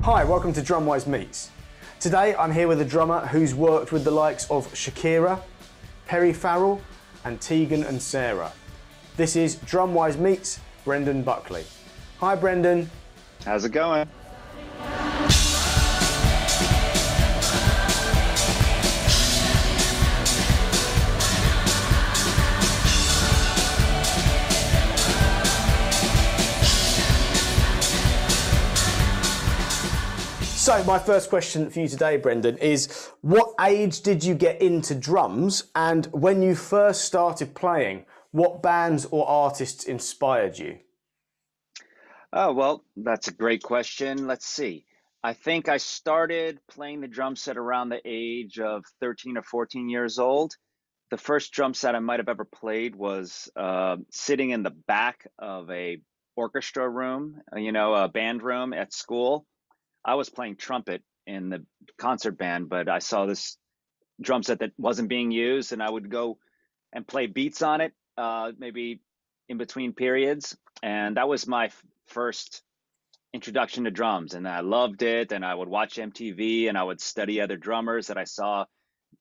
Hi, welcome to DrumWise Meets. Today I'm here with a drummer who's worked with the likes of Shakira, Farrell and Tegan and Sara. This is DrumWise Meets Brendan Buckley. Hi Brendan. How's it going? So my first question for you today, Brendan, is what age did you get into drums, and when you first started playing, what bands or artists inspired you? Oh, well, that's a great question. Let's see. I think I started playing the drum set around the age of 13 or 14 years old. The first drum set I might have ever played was sitting in the back of a orchestra room, a band room at school. I was playing trumpet in the concert band, but I saw this drum set that wasn't being used, and I would go and play beats on it, maybe in between periods. And that was my first introduction to drums, and I loved it. And I would watch MTV, and I would study other drummers that I saw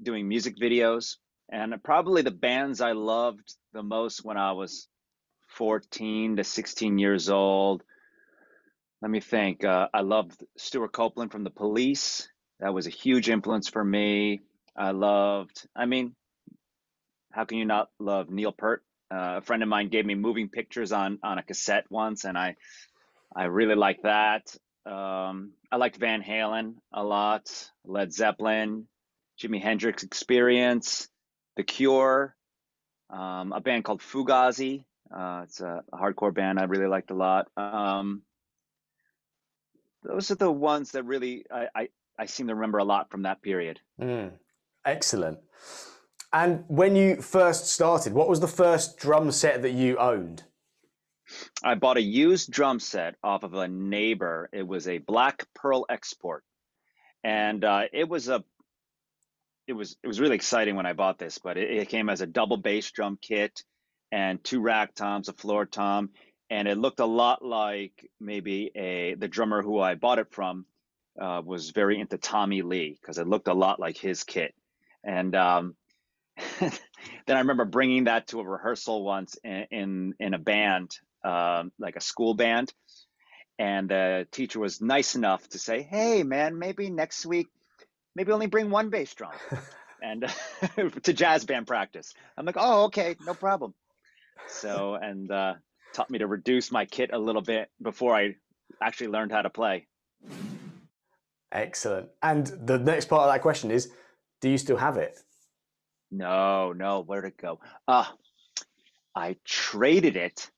doing music videos. And probably the bands I loved the most when I was 14 to 16 years old. Let me think. I loved Stuart Copeland from The Police. That was a huge influence for me. How can you not love Neil Peart? A friend of mine gave me moving pictures on a cassette once, and I really liked that. I liked Van Halen a lot, Led Zeppelin, Jimi Hendrix Experience, The Cure, a band called Fugazi. It's a hardcore band I really liked a lot. Those are the ones that really I seem to remember a lot from that period. Excellent. And when you first started, what was the first drum set that you owned? I bought a used drum set off of a neighbor. It was a Black Pearl Export, and it was really exciting when I bought this. But it came as a double bass drum kit and 2 rack toms, a floor tom. And it looked a lot like maybe the drummer who I bought it from was very into Tommy Lee, because it looked a lot like his kit. And then I remember bringing that to a rehearsal once in a band, like a school band. And the teacher was nice enough to say, "Hey, man, maybe next week, maybe only bring 1 bass drum and to jazz band practice." I'm like, "Oh, okay, no problem." So, and taught me to reduce my kit a little bit before I actually learned how to play. Excellent. And the next part of that question is, do you still have it? No, where'd it go? I traded it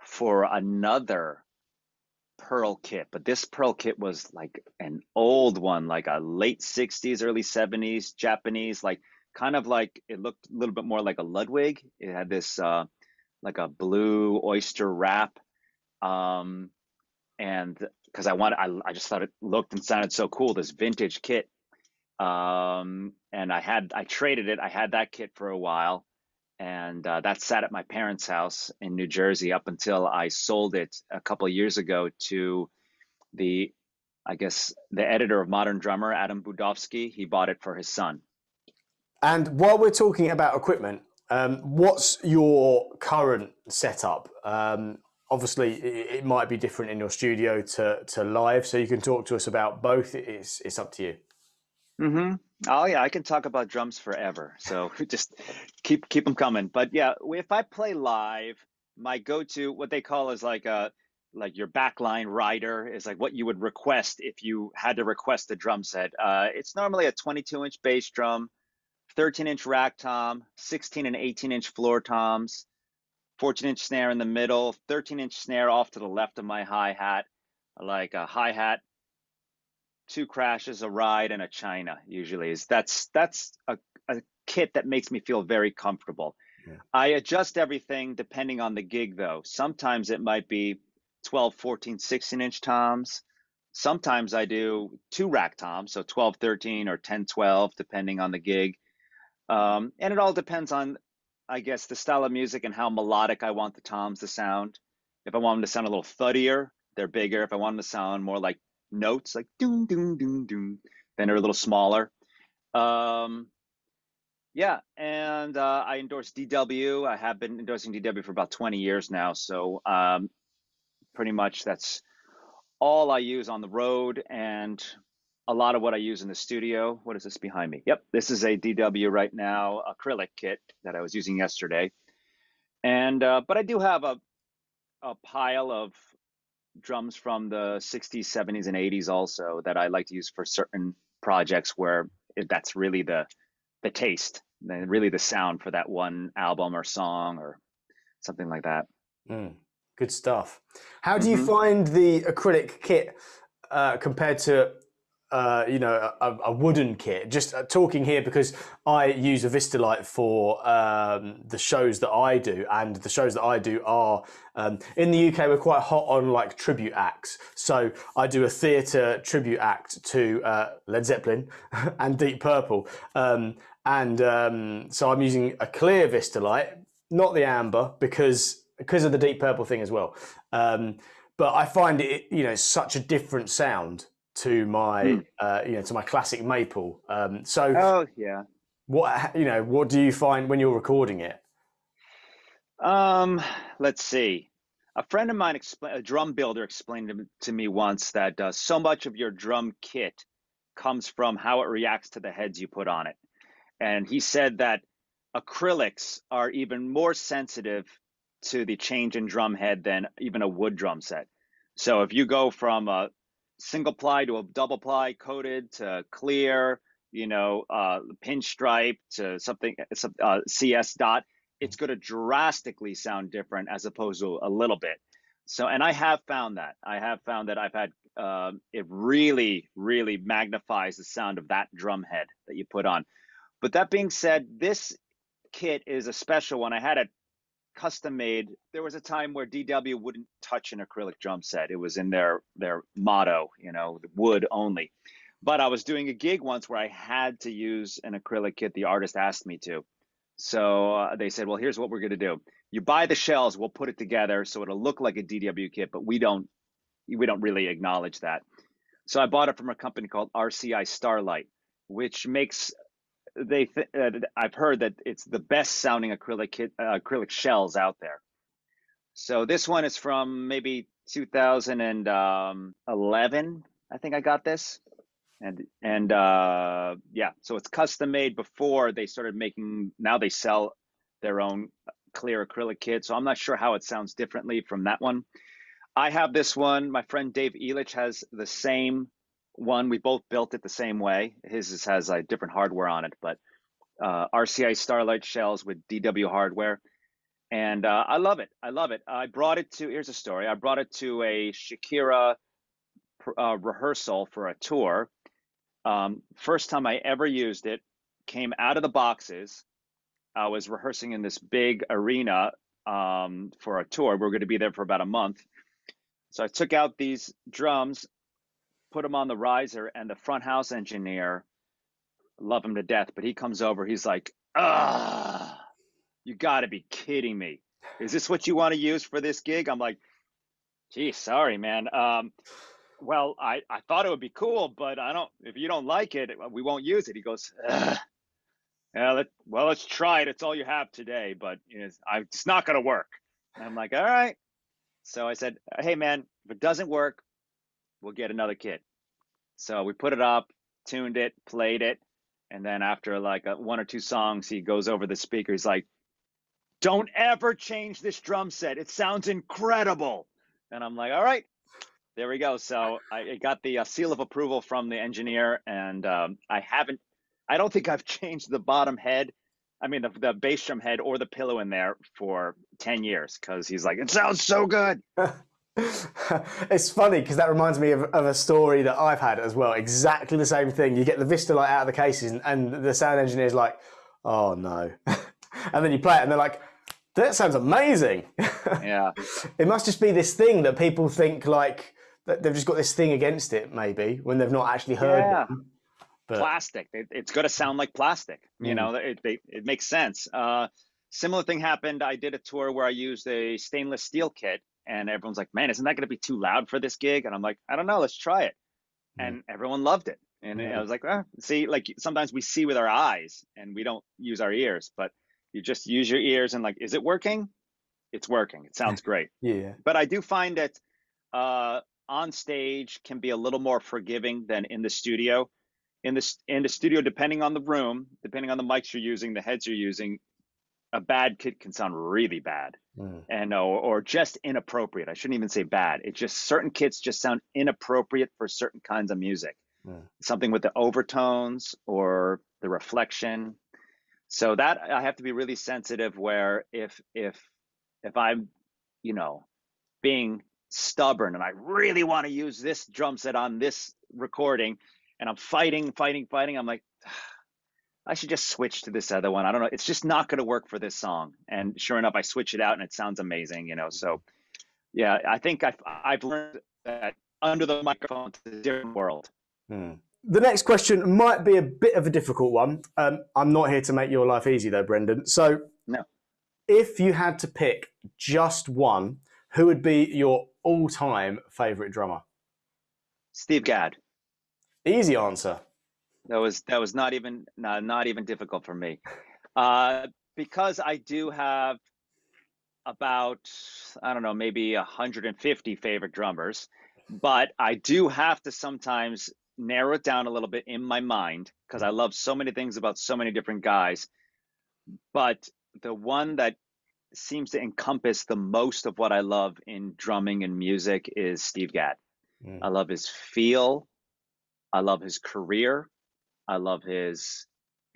for another Pearl kit, but this Pearl kit was like an old one, like a late 60s, early 70s, Japanese, like kind of like, it looked a little bit more like a Ludwig. It had this like a blue oyster wrap, and because I just thought it looked and sounded so cool, this vintage kit, and I traded it. I had that kit for a while, and that sat at my parents' house in New Jersey up until I sold it a couple of years ago to the editor of Modern Drummer, Adam Budowski. He bought it for his son. And while we're talking about equipment, what's your current setup? Obviously, it might be different in your studio to live, so you can talk to us about both. It's up to you. Mm-hmm. Oh yeah, I can talk about drums forever. So just keep them coming. But yeah, if I play live, my go-to, what they call is like your backline rider, is like what you would request if you had to request a drum set. It's normally a 22-inch bass drum, 13-inch rack tom, 16 and 18-inch floor toms, 14-inch snare in the middle, 13-inch snare off to the left of my hi-hat, like a hi-hat, 2 crashes, a ride, and a china. Usually that's a kit that makes me feel very comfortable. Yeah. I adjust everything depending on the gig, though. Sometimes it might be 12, 14, 16-inch toms. Sometimes I do 2 rack toms, so 12, 13, or 10, 12, depending on the gig. And it all depends on, I guess, the style of music and how melodic I want the toms to sound. If I want them to sound a little thuddier, they're bigger. If I want them to sound more like notes, like doom, doom, doom, doom. Then they're a little smaller. Um, yeah, and I endorse DW. I have been endorsing DW for about 20 years now. So pretty much that's all I use on the road and a lot of what I use in the studio. What is this behind me? Yep, this is a DW right now acrylic kit that I was using yesterday. And but I do have a pile of drums from the 60s, 70s, and 80s also that I like to use for certain projects where that's really the taste, really the sound for that one album or song or something like that. Mm, good stuff. How do you Hmm. find the acrylic kit compared to a wooden kit? Just talking here because I use a Vistalite for the shows that I do, and the shows that I do are in the UK. We're quite hot on like tribute acts, so I do a theatre tribute act to Led Zeppelin and Deep Purple, so I'm using a clear Vistalite, not the amber, because of the Deep Purple thing as well. But I find it, such a different sound to my, Hmm. to my classic maple. So Oh yeah. what do you find when you're recording it? Um, let's see. A friend of mine, a drum builder, explained to me once that so much of your drum kit comes from how it reacts to the heads you put on it. And he said that acrylics are even more sensitive to the change in drum head than even a wood drum set. So if you go from a single ply to a double ply coated to clear, pinstripe to something, CS dot, it's going to drastically sound different as opposed to a little bit. So, and I have found that. I have found that I've had it really, really magnifies the sound of that drum head that you put on. But that being said, this kit is a special one. I had it custom made. There was a time where DW wouldn't touch an acrylic drum set. It was in their motto, wood only. But I was doing a gig once where I had to use an acrylic kit. The artist asked me to. So they said, well, here's what we're going to do. You buy the shells, we'll put it together so it'll look like a DW kit, but we don't really acknowledge that. So I bought it from a company called RCI Starlight, which makes I've heard that it's the best sounding acrylic shells out there. So this one is from maybe 2011. I think I got this, and yeah, so it's custom made before they started making. Now they sell their own clear acrylic kit. So I'm not sure how it sounds differently from that one. I have this one. My friend Dave Elich has the same one. We both built it the same way. His has like different hardware on it, but RCI Starlight shells with DW hardware. And I love it. I love it. Here's a story. I brought it to a Shakira rehearsal for a tour. First time I ever used it, came out of the boxes. I was rehearsing in this big arena for a tour. We're going to be there for about a month. So I took out these drums, put them on the riser, and the front house engineer, love him to death, but he comes over, he's like, you got to be kidding me. Is this what you want to use for this gig? I'm like, gee, sorry, man. Well, I thought it would be cool, but if you don't like it, we won't use it. He goes, yeah, let's try it. It's all you have today, but it's not going to work. And I'm like, all right. So I said, hey, man, if it doesn't work, we'll get another kit. So we put it up, tuned it, played it. And then after like one or two songs, he goes over the speaker. He's like, don't ever change this drum set. It sounds incredible. And I'm like, all right, there we go. So I got the seal of approval from the engineer, and I don't think I've changed the bottom head. I mean, the bass drum head or the pillow in there for 10 years because he's like, it sounds so good. It's funny because that reminds me of a story that I've had as well. Exactly the same thing. You get the Vistalite out of the cases, and the sound engineer's like, oh no. And then you play it and they're like, that sounds amazing. Yeah. It must just be this thing that people think like that they've just got this thing against it, maybe, when they've not actually heard Yeah. one. But Plastic. It's going to sound like plastic. It makes sense. Similar thing happened. I did a tour where I used a stainless steel kit, and everyone's like, man, isn't that going to be too loud for this gig? And I'm like, I don't know. Let's try it. and everyone loved it. And I was like, see, like sometimes we see with our eyes and we don't use our ears, but you just use your ears and like, is it working? It's working. It sounds great. Yeah. But I do find that on stage can be a little more forgiving than in the studio. In the studio, depending on the room, depending on the mics you're using, the heads you're using, a bad kit can sound really bad, and or just inappropriate. I shouldn't even say bad. It's just certain kits just sound inappropriate for certain kinds of music. Something with the overtones or the reflection. So that I have to be really sensitive. Where if I'm, you know, being stubborn and I really want to use this drum set on this recording, and I'm fighting. I'm like, I should just switch to this other one. I don't know. It's just not going to work for this song. And sure enough, I switch it out and it sounds amazing, you know? So yeah, I think I've learned that under the microphone is a different world. The next question might be a bit of a difficult one. I'm not here to make your life easy though, Brendan. So No. If you had to pick just one, who would be your all-time favorite drummer? Steve Gadd. Easy answer. That was not even difficult for me, because I do have about, I don't know, maybe 150 favorite drummers, but I do have to sometimes narrow it down a little bit in my mind because I love so many things about so many different guys. But the one that seems to encompass the most of what I love in drumming and music is Steve Gadd. I love his feel. I love his career. I love his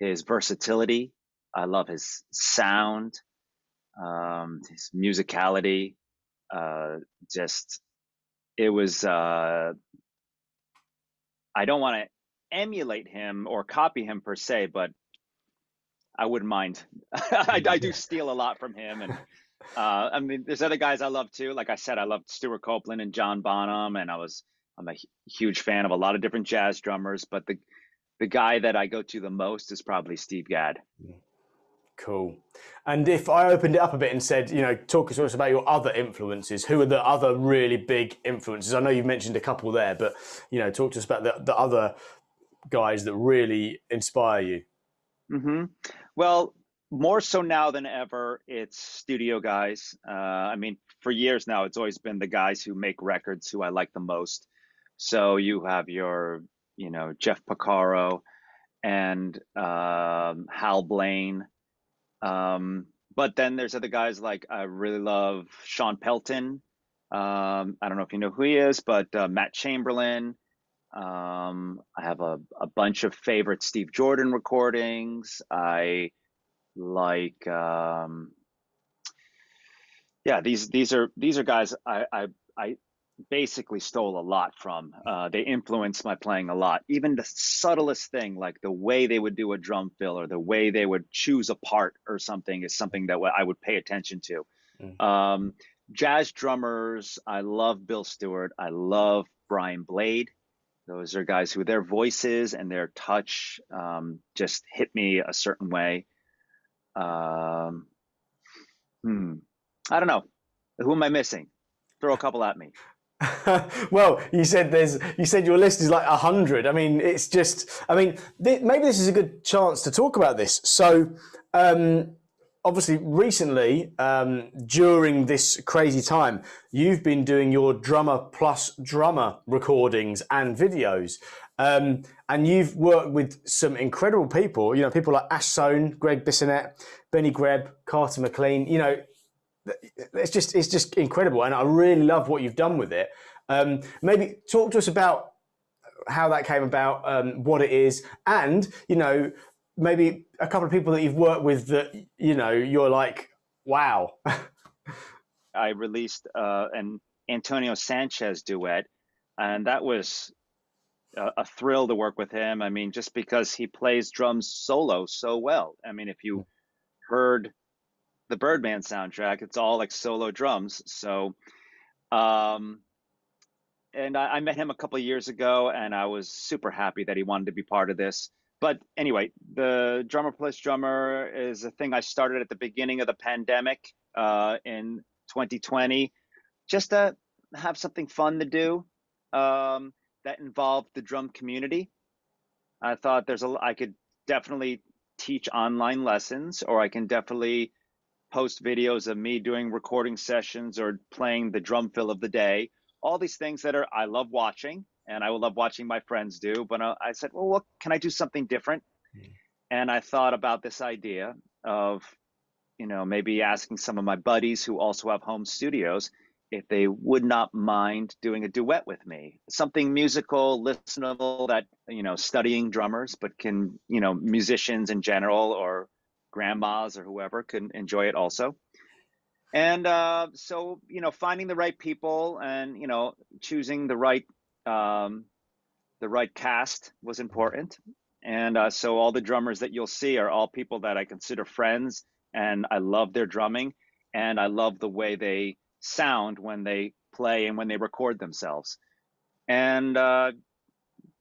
versatility. I love his sound, his musicality. Just it was. I don't want to emulate him or copy him per se, but I wouldn't mind. I do steal a lot from him, and I mean, there's other guys I love too. Like I said, I loved Stuart Copeland and John Bonham, and I'm a huge fan of a lot of different jazz drummers, but the guy that I go to the most is probably Steve Gadd. Cool. And if I opened it up a bit and said, you know, talk to us about your other influences, who are the other really big influences? I know you've mentioned a couple there, but, you know, talk to us about the other guys that really inspire you. Well, more so now than ever, it's studio guys. I mean, for years now, it's always been the guys who make records who I like the most. So you have your, you know, Jeff Porcaro and Hal Blaine. But then there's other guys like I really love Sean Pelton. I don't know if you know who he is, but Matt Chamberlain. I have a bunch of favorite Steve Jordan recordings. I like, yeah, these are guys I basically stole a lot from. They influenced my playing a lot. Even the subtlest thing, like the way they would do a drum fill or the way they would choose a part or something, is something that I would pay attention to. Jazz drummers, I love Bill Stewart. I love Brian Blade. Those are guys who their voices and their touch just hit me a certain way. I don't know. Who am I missing? Throw a couple at me. Well, you said your list is like 100. I mean, it's just, I mean, maybe this is a good chance to talk about this. So, obviously, recently, during this crazy time, you've been doing your drummer plus drummer recordings and videos. And you've worked with some incredible people, you know, people like Ash Sohn, Greg Bissonette, Benny Greb, Carter McLean, you know, it's just incredible. And I really love what you've done with it. Maybe talk to us about how that came about, what it is, and, you know, maybe a couple of people that you've worked with that, you know, you're like, wow. I released an Antonio Sanchez duet, and that was a thrill to work with him. I mean, just because he plays drums solo so well. I mean, if you heard the Birdman soundtrack, it's all like solo drums. So, and I met him a couple of years ago, and I was super happy that he wanted to be part of this. But anyway, the drummer plus drummer is a thing I started at the beginning of the pandemic in 2020, just to have something fun to do. that involved the drum community. I thought I could definitely teach online lessons, or I can definitely post videos of me doing recording sessions or playing the drum fill of the day. All these things that I love watching, and I will love watching my friends do. But I said, well, what can I do something different? And I thought about this idea of, maybe asking some of my buddies who also have home studios if they would not mind doing a duet with me, something musical, listenable that, studying drummers, but can, musicians in general or grandmas or whoever can enjoy it also. And so, finding the right people and, choosing the right cast was important. And so all the drummers that you'll see are all people that I consider friends, and I love their drumming, and I love the way they sound when they play and when they record themselves. And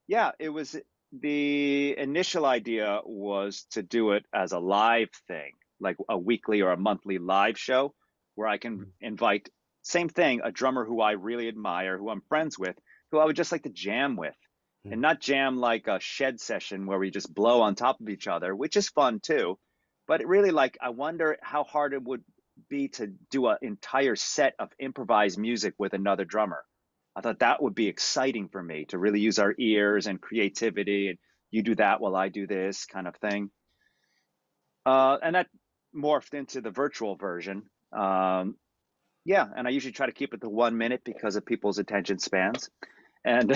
yeah, it was the initial idea was to do it as a live thing, like a weekly or a monthly live show where I can invite, same thing, a drummer who I really admire, who I'm friends with, who I would just like to jam with. And not jam like a shed session where we just blow on top of each other, which is fun too. But really, like, I wonder how hard it would be to do an entire set of improvised music with another drummer. I thought that would be exciting for me to really use our ears and creativity, and you do that while I do this kind of thing. And that morphed into the virtual version. Yeah, and I usually try to keep it to 1 minute because of people's attention spans. And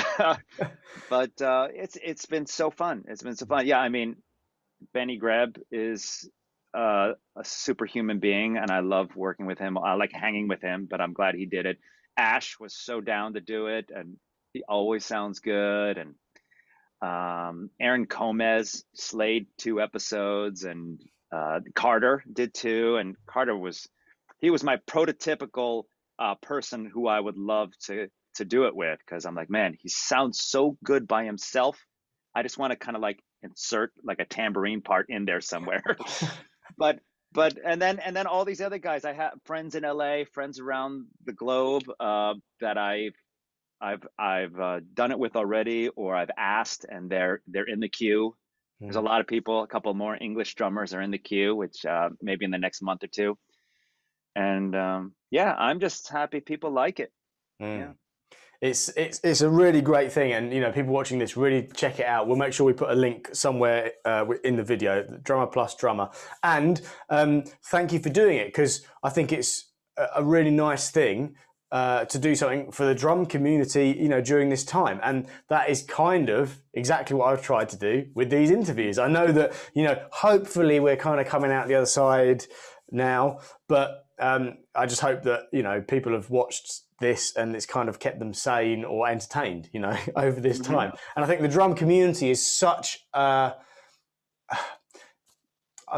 but it's been so fun. It's been so fun. Yeah, I mean, Benny Greb is a superhuman being, and I love working with him. I like hanging with him, but I'm glad he did it. Ash was so down to do it, and he always sounds good. And Aaron Comez slayed 2 episodes, and Carter did too. And Carter was my prototypical person who I would love to do it with, because I'm like, man, he sounds so good by himself. I just want to kind of like insert like a tambourine part in there somewhere. but and then all these other guys, I have friends in LA, friends around the globe that I've done it with already, or I've asked, and they're in the queue. There's a lot of people, a couple more English drummers are in the queue, which maybe in the next month or two. And yeah, I'm just happy people like it. Yeah. It's a really great thing, and people watching this, really check it out. We'll make sure we put a link somewhere in the video, Drummer Plus Drummer. And thank you for doing it, because I think it's a really nice thing to do something for the drum community, during this time. And that is kind of exactly what I've tried to do with these interviews. I know that, hopefully we're kind of coming out the other side now, but I just hope that, people have watched this and it's kind of kept them sane or entertained, over this time. And I think the drum community is such I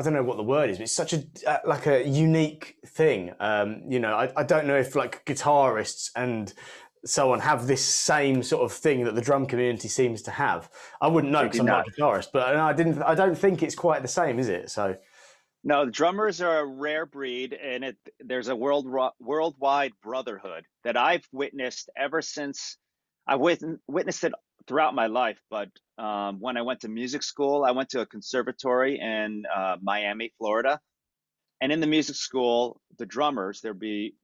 don't know what the word is, but it's such a unique thing. I don't know if like guitarists and so on have this same sort of thing that the drum community seems to have. I wouldn't know because I'm not a guitarist, but I don't think it's quite the same, is it? So. No, the drummers are a rare breed, and there's a worldwide brotherhood that I've witnessed ever since. I witnessed it throughout my life, but when I went to music school, I went to a conservatory in Miami, Florida, and in the music school, the drummers there'd be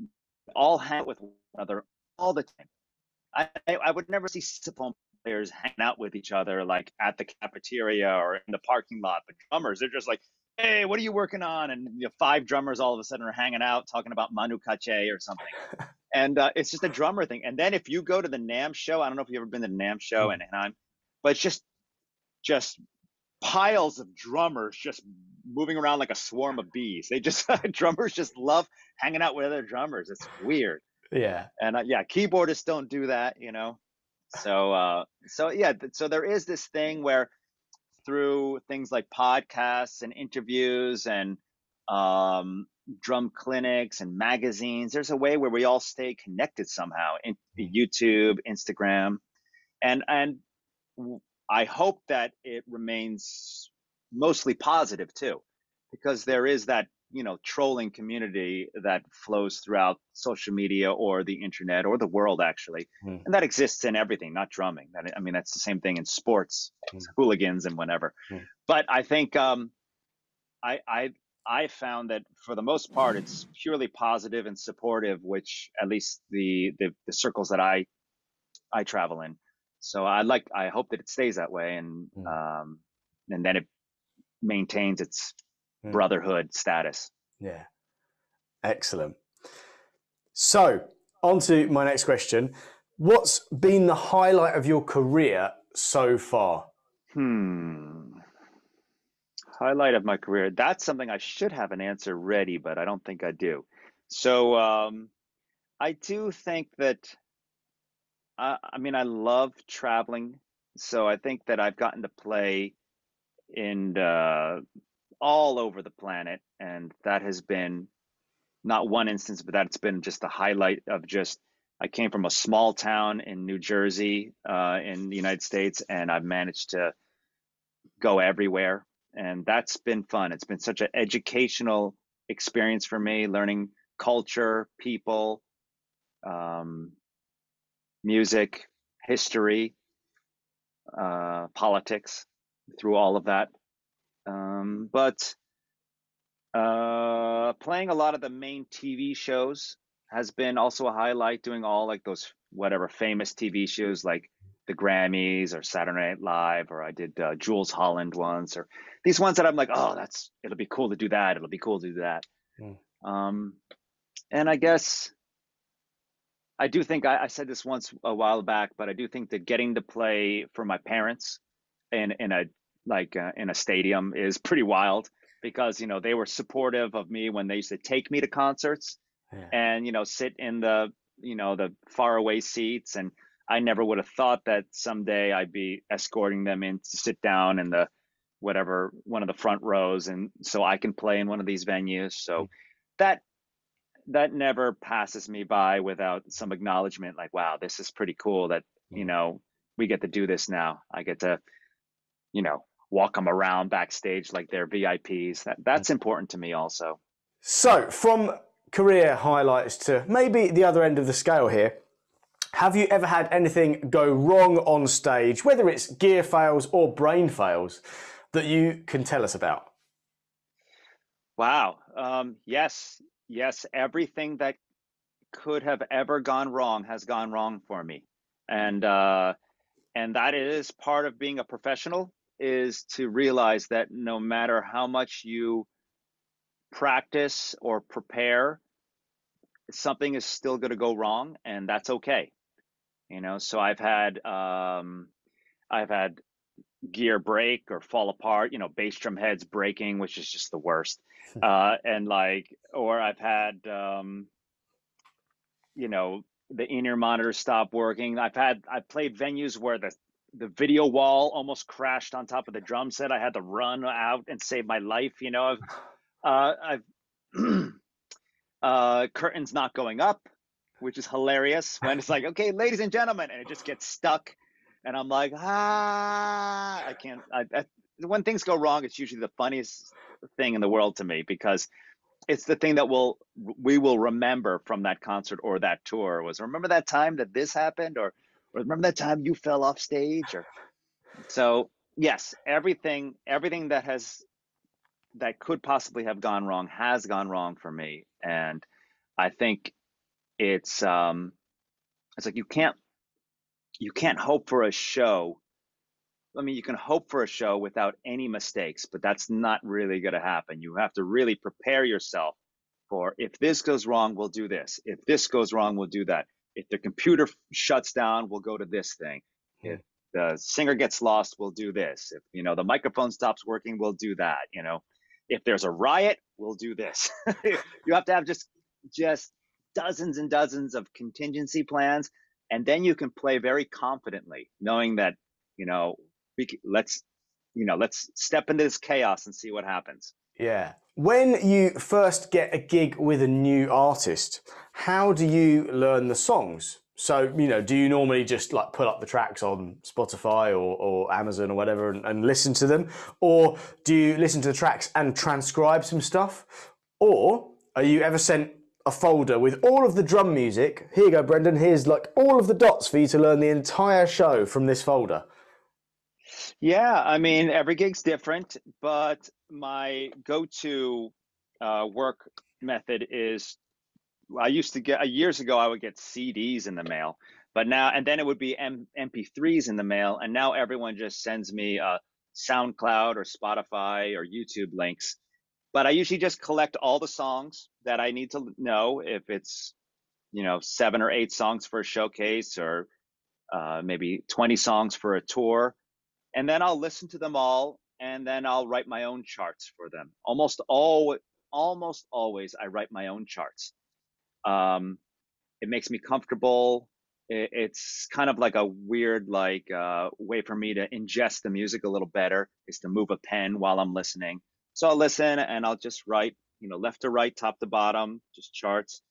all hang out with one another all the time. I would never see saxophone players hanging out with each other like at the cafeteria or in the parking lot, but drummers, they're just like, hey, what are you working on? And 5 drummers all of a sudden are hanging out talking about Manu Katché or something. And it's just a drummer thing. And then if you go to the NAMM show, I don't know if you've ever been to the NAMM show in Anaheim, but it's just piles of drummers just moving around like a swarm of bees. Drummers just love hanging out with other drummers. It's weird. Yeah. And yeah, keyboardists don't do that, So yeah, so there is this thing where through things like podcasts and interviews and drum clinics and magazines, there's a way where we all stay connected somehow in YouTube, Instagram, and I hope that it remains mostly positive too, because there is that trolling community that flows throughout social media or the internet or the world, actually. Mm. And that exists in everything, not drumming. I mean, that's the same thing in sports, hooligans and whatever. But I think I found that for the most part, it's purely positive and supportive, which at least the circles that I travel in. So I hope that it stays that way, and then it maintains its brotherhood status. Yeah, excellent. So on to my next question. What's been the highlight of your career so far? Highlight of my career. That's something I should have an answer ready, but I don't think I do. So I do think that, I mean, I love traveling. So I think that I've gotten to play in all over the planet. And that has been not one instance, but that's been just a highlight of just, I came from a small town in New Jersey in the United States, and I've managed to go everywhere. And that's been fun. It's been such an educational experience for me, learning culture, people, music, history, politics, through all of that. But playing a lot of the main TV shows has been also a highlight, doing all like those whatever famous TV shows like the Grammys or Saturday Night Live, or I did Jules Holland once, or these ones that I'm like, oh, it'll be cool to do that. It'll be cool to do that. And I guess I do think I said this once a while back, but I do think that getting to play for my parents in a stadium is pretty wild, because they were supportive of me when they used to take me to concerts, and sit in the the faraway seats, and I never would have thought that someday I'd be escorting them in to sit down in the whatever one of the front rows, and so I can play in one of these venues. So that never passes me by without some acknowledgement, like, wow, this is pretty cool that we get to do this now. I get to walk them around backstage like they're VIPs. That's important to me also. So from career highlights to maybe the other end of the scale here, have you ever had anything go wrong on stage, whether it's gear fails or brain fails, that you can tell us about? Wow. Yes. Everything that could have ever gone wrong has gone wrong for me. And that is part of being a professional, is to realize that no matter how much you practice or prepare, something is still going to go wrong, and that's okay. So I've had gear break or fall apart, bass drum heads breaking, which is just the worst. Or I've had the in-ear monitor stop working. I've played venues where the video wall almost crashed on top of the drum set. I had to run out and save my life. I've curtains not going up, which is hilarious, when it's like, okay, ladies and gentlemen, and it just gets stuck, and I'm like, I can't. When things go wrong, it's usually the funniest thing in the world to me, because it's the thing that we will remember from that concert or that tour, was, remember that time that this happened, or remember that time you fell off stage. Or so yes, everything that could possibly have gone wrong has gone wrong for me. And I think it's like you can't hope for a show. I mean, you can hope for a show without any mistakes, but that's not really going to happen. You have to really prepare yourself for, if this goes wrong, we'll do this. If this goes wrong, we'll do that. If the computer shuts down, we'll go to this thing. If the singer gets lost, we'll do this. If the microphone stops working, we'll do that. If there's a riot, we'll do this. You have to have just dozens and dozens of contingency plans, and then you can play very confidently, knowing that let's step into this chaos and see what happens. Yeah. When you first get a gig with a new artist, how do you learn the songs? So, do you normally just like pull up the tracks on Spotify or Amazon or whatever and listen to them? Or do you listen to the tracks and transcribe some stuff? Or are you ever sent a folder with all of the drum music? Here you go, Brendan. Here's like all of the dots for you to learn the entire show from this folder. Yeah, I mean, every gig's different, but my go-to work method is I used to get years ago I would get CDs in the mail, but now and then it would be MP3s in the mail, and now everyone just sends me SoundCloud or Spotify or YouTube links. But I usually just collect all the songs that I need to know if it's 7 or 8 songs for a showcase or maybe 20 songs for a tour, and then I'll listen to them all, and then I'll write my own charts for them. Almost always I write my own charts. It makes me comfortable. It's kind of like a weird way for me to ingest the music a little better is to move a pen while I'm listening. So I'll listen and I'll just write, left to right, top to bottom, just charts,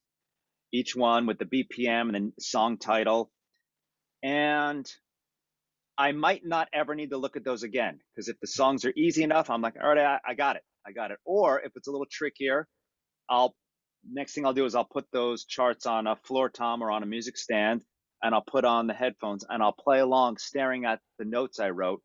each one with the BPM and then song title. And I might not ever need to look at those again, because if the songs are easy enough, I'm like, all right, I got it. I got it. Or if it's a little trickier, next thing I'll do is I'll put those charts on a floor tom or on a music stand, and I'll put on the headphones and I'll play along, staring at the notes I wrote,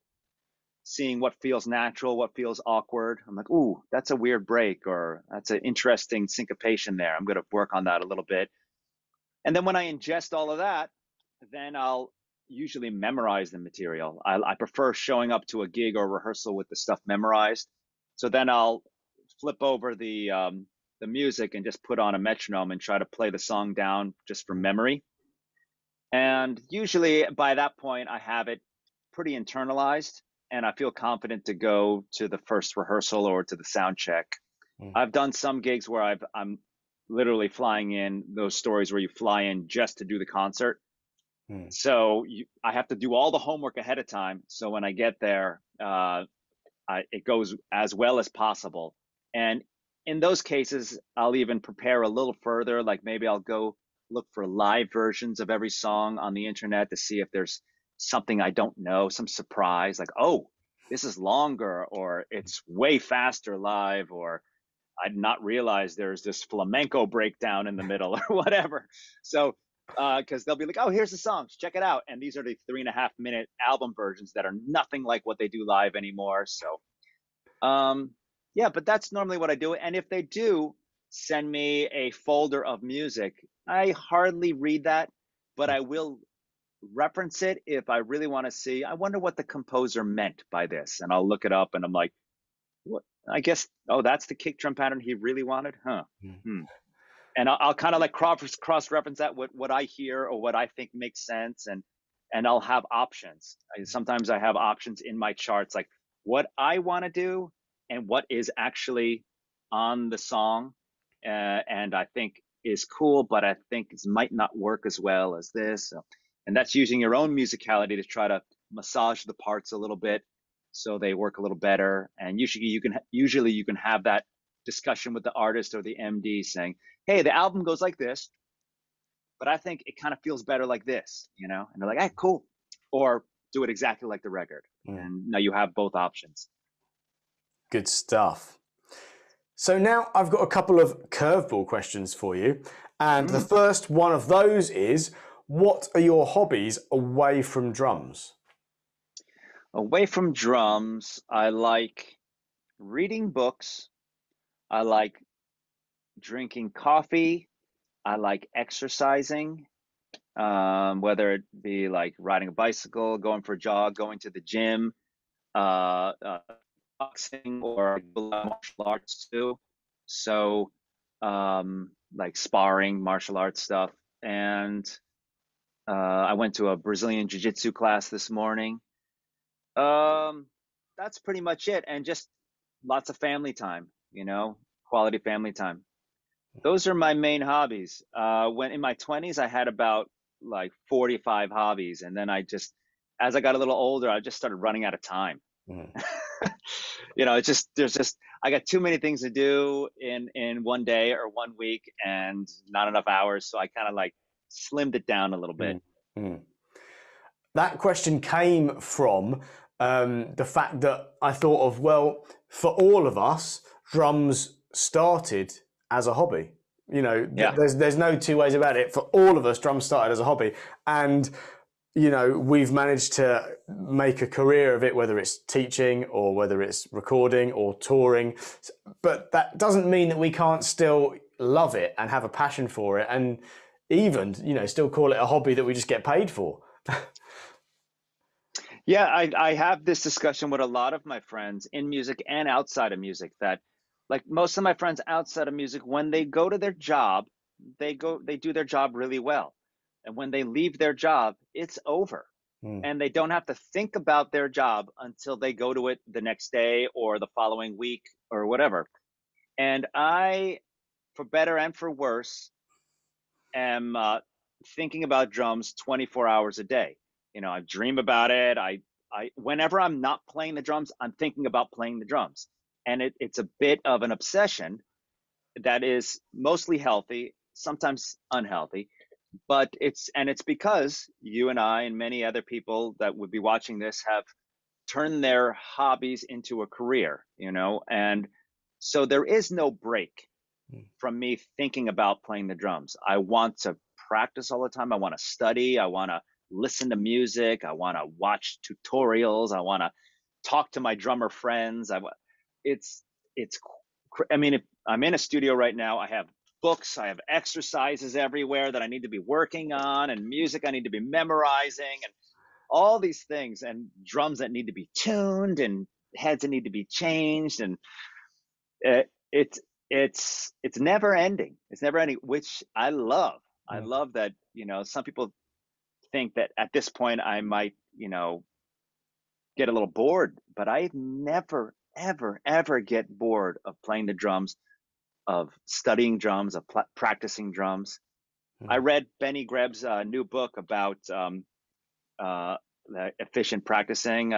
seeing what feels natural, what feels awkward. I'm like, ooh, that's a weird break, or that's an interesting syncopation there. I'm going to work on that a little bit. And then when I ingest all of that, then I'll usually memorize the material. I prefer showing up to a gig or rehearsal with the stuff memorized. So then I'll flip over the music and just put on a metronome and try to play the song down just from memory. And usually by that point, I have it pretty internalized and I feel confident to go to the first rehearsal or to the sound check. I've done some gigs where I'm literally flying in, those stories where you fly in just to do the concert. So I have to do all the homework ahead of time. So when I get there, it goes as well as possible. And in those cases, I'll even prepare a little further. Like maybe I'll go look for live versions of every song on the internet to see if there's something I don't know, some surprise, like, oh, this is longer, or it's way faster live, or I did not realize there's this flamenco breakdown in the middle or whatever. So, because they'll be like, oh, here's the songs, check it out. And these are the 3.5-minute album versions that are nothing like what they do live anymore. So, yeah, but that's normally what I do. And if they do send me a folder of music, I hardly read that, but I will reference it if I really want to see, I wonder what the composer meant by this. And I'll look it up and I'm like, what? I guess, oh, that's the kick drum pattern he really wanted? Huh. And I'll kind of like cross-reference that with what I hear or what I think makes sense. And I'll have options. Sometimes I have options in my charts, like what I want to do and what is actually on the song, and I think is cool, but I think it might not work as well as this. And that's using your own musicality to try to massage the parts a little bit so they work a little better. And usually you can have that discussion with the artist or the MD saying, hey, the album goes like this, but I think it kind of feels better like this, And they're like, hey, cool. Or do it exactly like the record. And now you have both options. Good stuff. So now I've got a couple of curveball questions for you. And the first one of those is, what are your hobbies away from drums? Away from drums, I like reading books. I like drinking coffee. I like exercising, whether it be like riding a bicycle, going for a jog, going to the gym, boxing, or martial arts too. So, like sparring, martial arts stuff. And I went to a Brazilian jiu-jitsu class this morning. That's pretty much it. And just lots of family time, quality family time. Those are my main hobbies. When in my 20s, I had about like 45 hobbies. And then as I got a little older, I just started running out of time. I got too many things to do in one day or 1 week and not enough hours. So I kind of like slimmed it down a little bit. That question came from the fact that I thought of, well, for all of us, drums started as a hobby. You know, Yeah. there's no two ways about it. For all of us, drums started as a hobby, and you know, we've managed to make a career of it, whether it's teaching or whether it's recording or touring. But that doesn't mean that we can't still love it and have a passion for it, and even, you know, still call it a hobby that we just get paid for. Yeah, I have this discussion with a lot of my friends in music and outside of music that, like most of my friends outside of music, when they go to their job, they do their job really well. And when they leave their job, it's over. Mm. And they don't have to think about their job until they go to it the next day or the following week or whatever. And I, for better and for worse, am thinking about drums 24 hours a day. You know, I dream about it. Whenever I'm not playing the drums, I'm thinking about playing the drums. And it's a bit of an obsession that is mostly healthy, sometimes unhealthy, but it's because you and I and many other people that would be watching this have turned their hobbies into a career, you know, and so there is no break from me thinking about playing the drums. I want to practice all the time. I want to study. I want to listen to music. I want to watch tutorials. I want to talk to my drummer friends. It's it's I mean, if I'm in a studio right now, I have books, I have exercises everywhere that I need to be working on, and music I need to be memorizing, and all these things, and drums that need to be tuned, and heads that need to be changed, and it's it's never ending. It's never ending, which I love. I Mm. love that, you know, some people think that at this point I might, you know, get a little bored, but I never, ever, ever get bored of playing the drums, of studying drums, of practicing drums. I Mm. read Benny Grebb's new book about efficient practicing.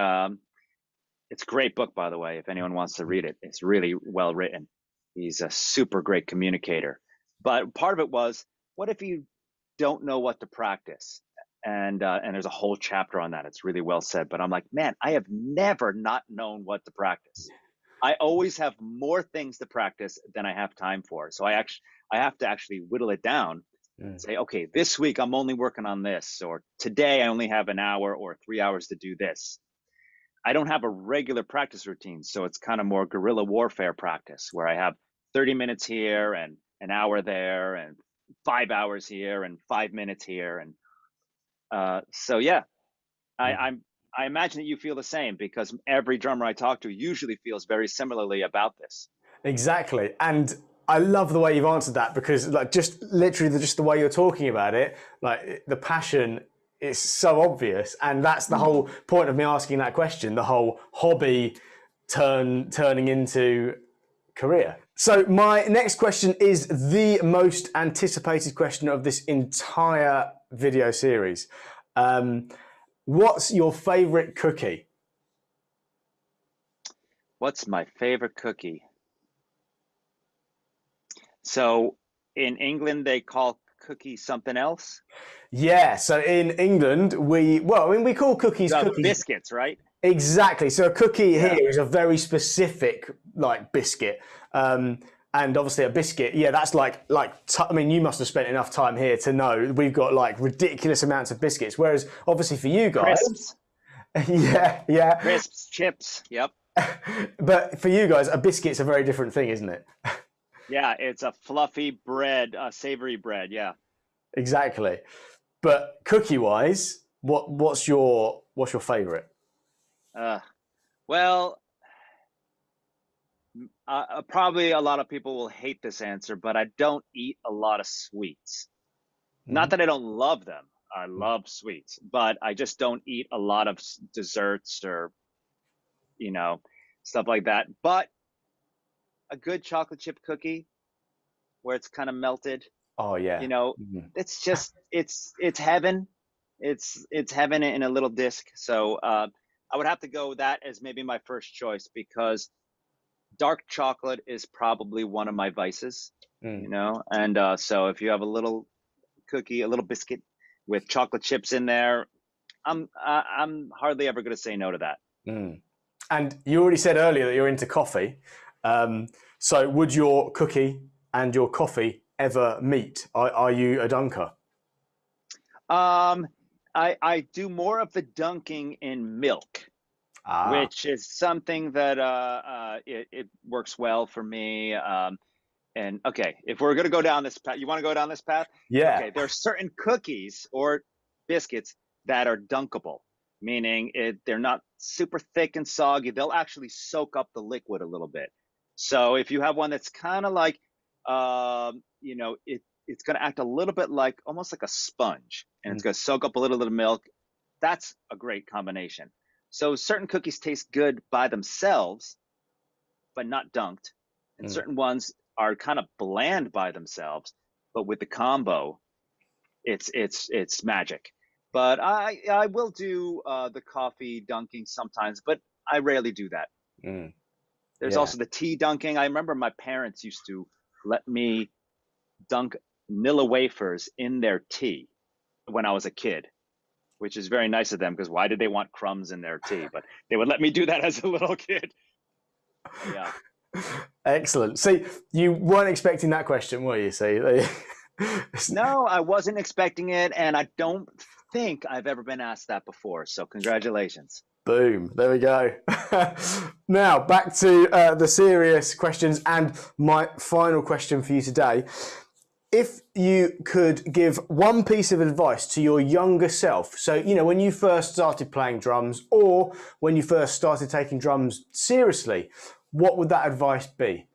It's a great book, by the way, if anyone wants to read it. It's really well written. He's a super great communicator. But part of it was, what if you don't know what to practice? And there's a whole chapter on that. It's really well said. But I'm like, man, I have never not known what to practice. I always have more things to practice than I have time for. So I have to actually whittle it down and Mm. say, okay, this week I'm only working on this, or today I only have an hour or 3 hours to do this. I don't have a regular practice routine, so it's kind of more guerrilla warfare practice where I have 30 minutes here and an hour there and 5 hours here and 5 minutes here. And so, yeah, I, Mm. I'm I imagine that you feel the same, because every drummer I talk to usually feels very similarly about this. Exactly. And I love the way you've answered that, because like just literally just the way you're talking about it, like the passion is so obvious. And that's the whole point of me asking that question, the whole hobby turning into career. So my next question is the most anticipated question of this entire video series. What's your favorite cookie? What's my favorite cookie? So in England, they call cookie something else. Yeah, so in England, we call cookies cookies. Biscuits, right? Exactly. So a cookie Yeah. here is a very specific like biscuit. And obviously a biscuit, yeah, that's I mean, you must have spent enough time here to know we've got like ridiculous amounts of biscuits. Whereas obviously for you guys, Crisps, yeah. crisps, chips. Yep. But for you guys, a biscuit's a very different thing, isn't it? Yeah, it's a fluffy bread, savory bread. Yeah. Exactly. But cookie wise, what's your favorite? Uh, well, probably a lot of people will hate this answer, but I don't eat a lot of sweets. Not Mhm. that I don't love them. I love sweets, but I just don't eat a lot of desserts or, you know, stuff like that. But a good chocolate chip cookie where it's kind of melted, Oh yeah. you know, Mhm. it's just it's heaven. It's heaven in a little disc. So I would have to go with that as maybe my first choice, because dark chocolate is probably one of my vices, you Mm. know. And so if you have a little cookie, a little biscuit with chocolate chips in there, I'm hardly ever going to say no to that. Mm. And you already said earlier that you're into coffee. So would your cookie and your coffee ever meet? Are you a dunker? I do more of the dunking in milk, Ah, which is something that it works well for me. And okay, if we're gonna go down this path, you want to go down this path? yeah. Okay, there are certain cookies or biscuits that are dunkable, meaning they're not super thick and soggy. They'll actually soak up the liquid a little bit. So if you have one that's kind of like, it's going to act a little bit like almost like a sponge, and it's Mm, going to soak up a little bit of milk. That's a great combination. So certain cookies taste good by themselves, but not dunked, and mm. certain ones are kind of bland by themselves, but with the combo, it's magic. But I will do the coffee dunking sometimes, but I rarely do that. Mm. There's Yeah. also the tea dunking. I remember my parents used to let me dunk Nilla wafers in their tea when I was a kid, which is very nice of them because why did they want crumbs in their tea? But they would let me do that as a little kid. Yeah. Excellent. See, you weren't expecting that question, were you? See, No, I wasn't expecting it, and I don't think I've ever been asked that before. So congratulations. boom. There we go. Now back to the serious questions, and my final question for you today. If you could give one piece of advice to your younger self, so when you first started playing drums, or when you first started taking drums seriously, what would that advice be?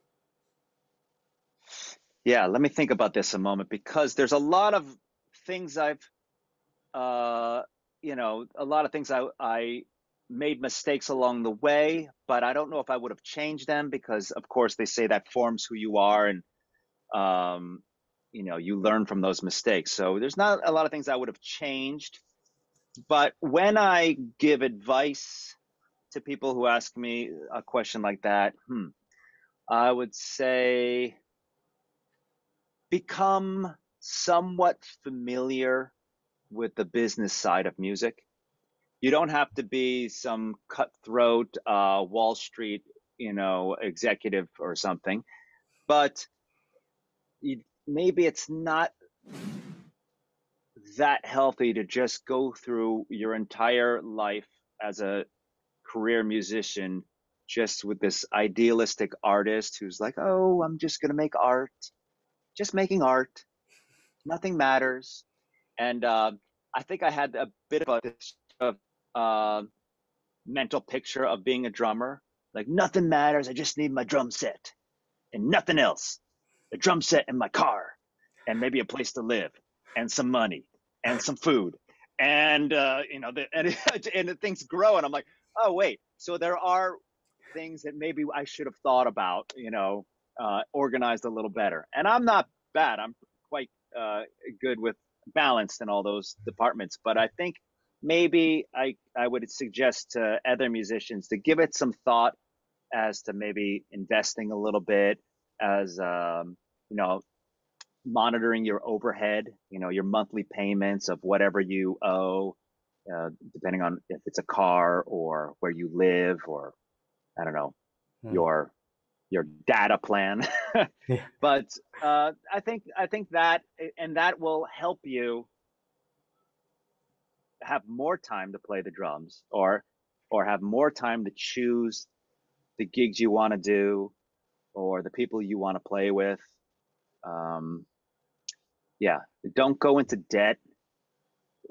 Yeah, let me think about this a moment because there's a lot of things uh, a lot of things I made mistakes along the way, but I don't know if I would have changed them because, of course, they say that forms who you are, and um, you learn from those mistakes. So there's not a lot of things I would have changed. But when I give advice to people who ask me a question like that, I would say become somewhat familiar with the business side of music. You don't have to be some cutthroat Wall Street, executive or something, but maybe it's not that healthy to just go through your entire life as a career musician just with this idealistic artist who's like, oh, I'm just going to make art, just making art, nothing matters. And I think I had a bit of a uh, mental picture of being a drummer. Like, nothing matters. I just need my drum set and nothing else. A drum set and my car, and maybe a place to live, and some money, and some food. And, and the things grow. And I'm like, oh, wait. So there are things that maybe I should have thought about, organized a little better. And I'm not bad. I'm quite good with balanced in all those departments. But I think maybe I would suggest to other musicians to give it some thought as to maybe investing a little bit, as monitoring your overhead, your monthly payments of whatever you owe, depending on if it's a car or where you live, or I don't know, Hmm. your data plan. Yeah. But I think that, and that will help you have more time to play the drums, or have more time to choose the gigs you want to do or the people you want to play with. Um, yeah, don't go into debt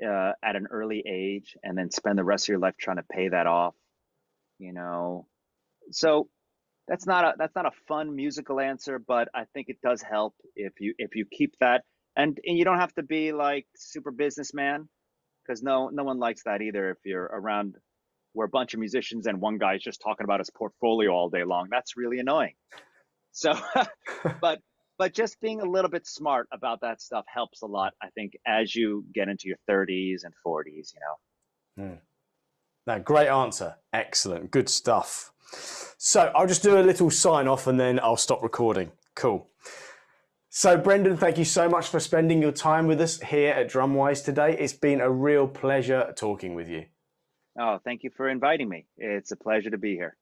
at an early age and then spend the rest of your life trying to pay that off. You know, so that's not a fun musical answer, but I think it does help if you keep that, and you don't have to be like super businessman, because no one likes that either. If you're around where a bunch of musicians and one guy's just talking about his portfolio all day long, that's really annoying. So, but just being a little bit smart about that stuff helps a lot, I think, as you get into your 30s and 40s. Hmm. No, great answer. Excellent. Good stuff. So I'll just do a little sign off and then I'll stop recording. Cool. So Brendan, thank you so much for spending your time with us here at DrumWise today. It's been a real pleasure talking with you. Oh, thank you for inviting me. It's a pleasure to be here.